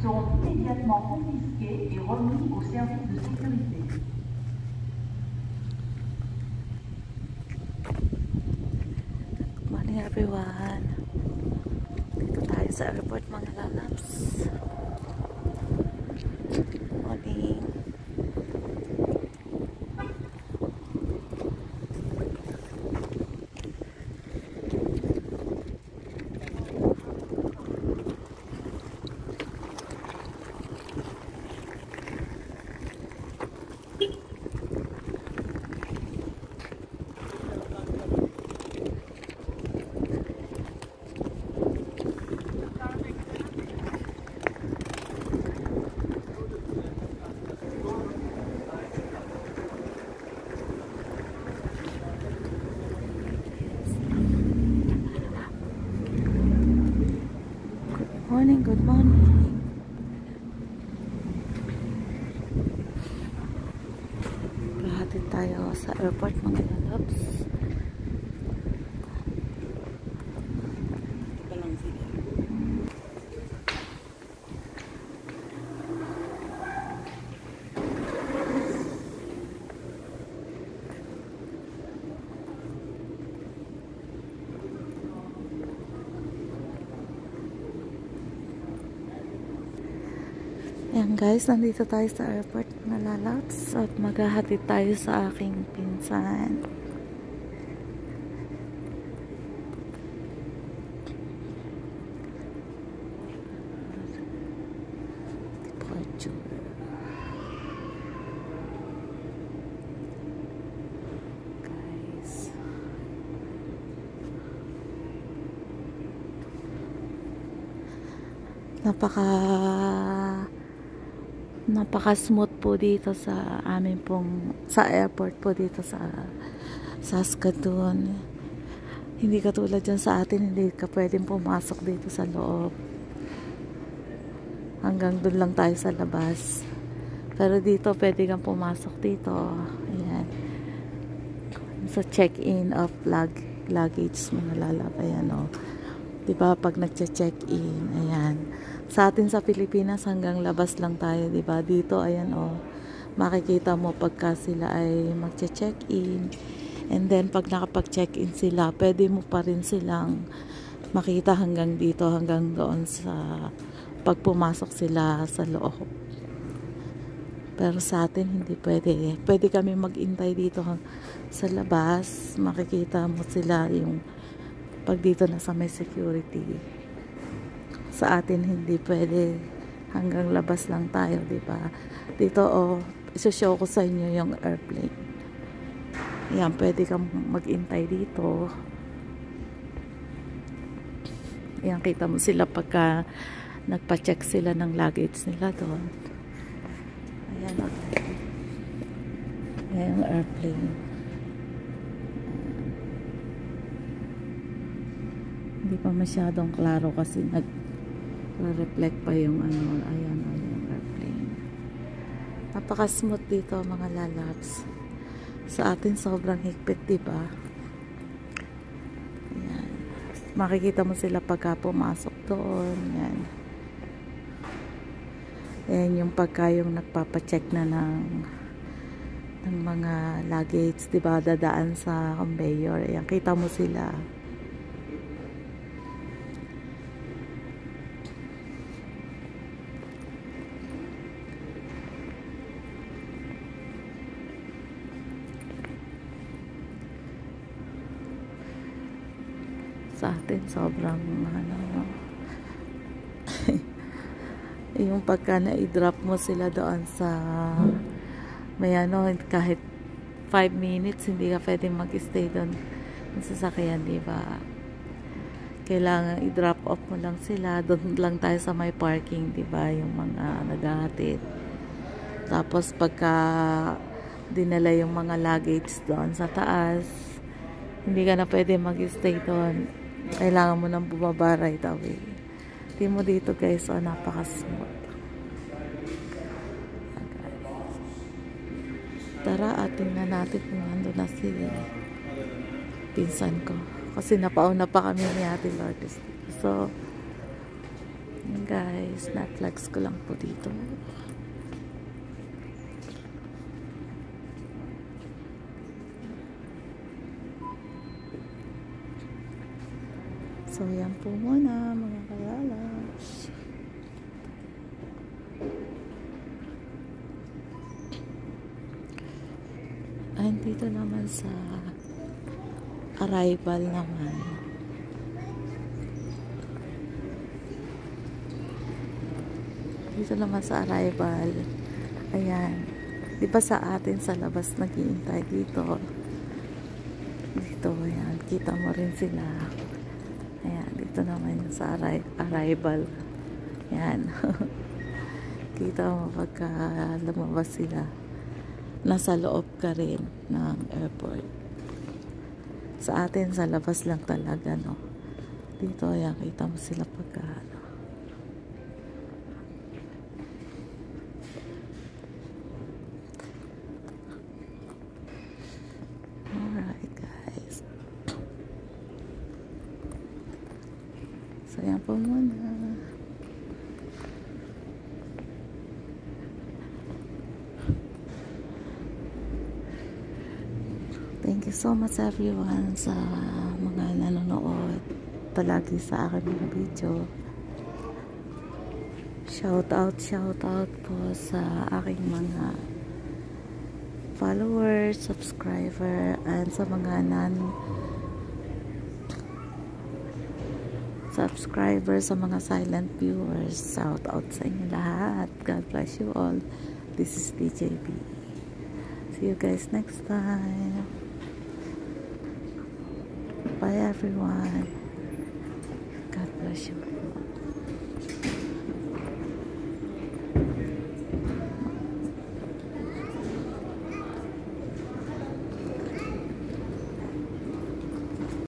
seront immédiatement confisqués et remis aux services de sécurité. Good morning everyone. Dito tayo sa airport mga lalabs. Morning. Morning, good morning. Lahatid tayo sa airport mga lalabs. Ayan guys, nandito tayo sa airport mga lalabs at maghahatid tayo sa aking pinsan. Departure. Guys. Napaka smooth po dito sa amin pong sa airport po dito sa Saskatoon. Hindi katulad dyan sa atin, hindi ka pwedeng pumasok dito sa loob. Hanggang doon lang tayo sa labas. Pero dito pwede kang pumasok dito. Ayan. Sa check-in of luggage mga lalab. Ayan o. Diba pag nagche-check-in, ayan. Sa atin sa Pilipinas hanggang labas lang tayo, 'di ba? Dito ayan oh. Makikita mo pagka sila ay magche-check-in. And then pag nakapag-check-in sila, pwede mo pa rin silang makita hanggang dito, hanggang doon sa pag pumasok sila sa loob. Pero sa atin hindi pwede. Pwede kami mag-intay dito sa labas, makikita mo sila yung pag dito na sa may security. Sa atin hindi pwede, hanggang labas lang tayo, di ba? Dito oh, iso-show ko sa inyo yung airplane. Yan, pwede kang mag-intay dito. Yan, kita mo sila pagka nagpa-check sila ng luggage nila doon. Ayan, okay. Ayan yung airplane. Hindi pa masyadong klaro kasi reflect pa yung ano, ayan, yung airplane. Napaka smooth dito mga lalabs. Sa atin sobrang higpit, diba? Ayan. Makikita mo sila pagka pumasok doon. Ayan. Ayan yung pagka yung nagpapacheck na ng mga luggage, diba? Dadaan sa conveyor. Ayan, kita mo sila. Sa atin sobrang ano yung pagka na-i-drop mo sila doon sa may ano, kahit 5 minutes hindi ka pwedeng mag-stay doon sa sasakyan, diba? Kailangan i-drop off mo lang sila, doon lang tayo sa may parking, diba? Yung mga naghahatid. Tapos pagka dinala yung mga luggage doon sa taas, hindi ka na pwede mag-stay doon. Kailangan mo nang bumaba right away. Tingnan mo dito guys, oh, napaka-smooth. Tara, tingnan natin kung nandun na si pinsan ko. Kasi napauna pa kami ni Ate Lourdes. So, Yan guys, na-flex ko lang po dito. So yan po muna mga kalalas. Dito naman sa arrival naman. Dito naman sa arrival. Ayan. Di ba sa atin sa labas naghihintay dito? Dito, ayan. Kita mo rin sila. Ayan. Dito naman sa arrival. Ayan. Kita mo pagka lumabas sila. Nasa loob ka rin ng airport. Sa atin, sa labas lang talaga, no? Dito, ayan, kita mo sila pagka, ano. Alright, guys. So, ayan po muna. Thank you so much everyone sa mga nanonood palagi sa aking mga video. Shout out po sa aking mga followers, subscriber, and sa mga non-subscribers, sa mga silent viewers. Shout out sa inyo lahat. God bless you all. This is DJB. See you guys next time. Bye everyone. God bless you.